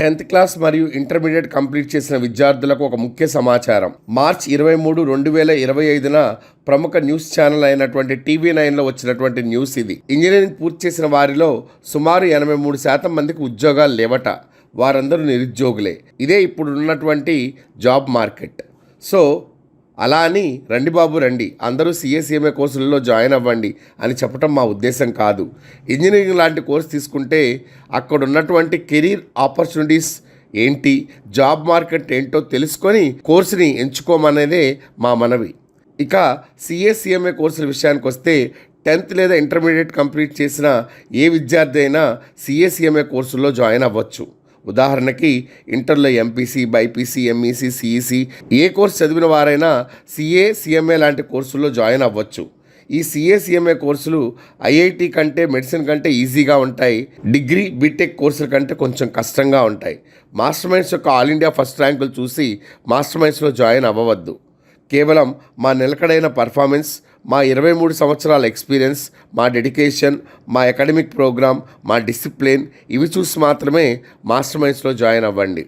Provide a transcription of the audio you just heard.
10th class మరియు intermediate complete చేసిన విద్యార్థులకు ఒక ముఖ్య సమాచారం. మార్చి 23, 2025న ప్రముఖ న్యూస్ ఛానల్ అయినటువంటి TV9లో వచ్చినటువంటి న్యూస్ ఇది. ఇంజనీరింగ్ పూర్తి చేసిన వారిలో సుమారు 83% మందికి ఉద్యోగాలు లేవట. వారందరూ నిరుద్యోగులే. ఇదే ఇప్పుడు ఉన్నటువంటి జాబ్ మార్కెట్. సో అలా అని రండి బాబు రండి, అందరూ CA/CMA కోర్సులలో జాయిన్ అవ్వండి అని చెప్పడం మా ఉద్దేశం కాదు. ఇంజనీరింగ్ లాంటి కోర్సు తీసుకుంటే అక్కడ ఉన్నటువంటి కెరీర్ ఆపర్చునిటీస్ ఏంటి, జాబ్ మార్కెట్ ఏంటో తెలుసుకొని కోర్సుని ఎంచుకోమనేదే మా మనవి. ఇక CA/CMA కోర్సుల విషయానికి వస్తే 10th లేదా ఇంటర్మీడియట్ కంప్లీట్ చేసిన ఏ విద్యార్థి అయినా CA/CMA కోర్సుల్లో జాయిన్ అవ్వచ్చు. ఉదాహరణకి ఇంటర్లో MPC, BIPC, MEC, CEC ఏ కోర్సు చదివిన వారైనా CA/CMA లాంటి కోర్సుల్లో జాయిన్ అవ్వచ్చు. ఈ CA/CMA కోర్సులు IIT కంటే, మెడిసిన్ కంటే ఈజీగా ఉంటాయి. డిగ్రీ, బీటెక్ కోర్సుల కంటే కొంచెం కష్టంగా ఉంటాయి. మాస్టర్ మైండ్స్ యొక్క ఆల్ ఇండియా ఫస్ట్ ర్యాంకులు చూసి మాస్టర్ మైండ్స్లో జాయిన్ అవ్వవద్దు. కేవలం మా నిలకడైన పర్ఫార్మెన్స్, మా 23 సంవత్సరాల ఎక్స్పీరియన్స్, మా డెడికేషన్, మా అకాడమిక్ ప్రోగ్రామ్, మా డిసిప్లిన్ ఇవి చూసి మాత్రమే మాస్టర్ మైండ్స్లో జాయిన్ అవ్వండి.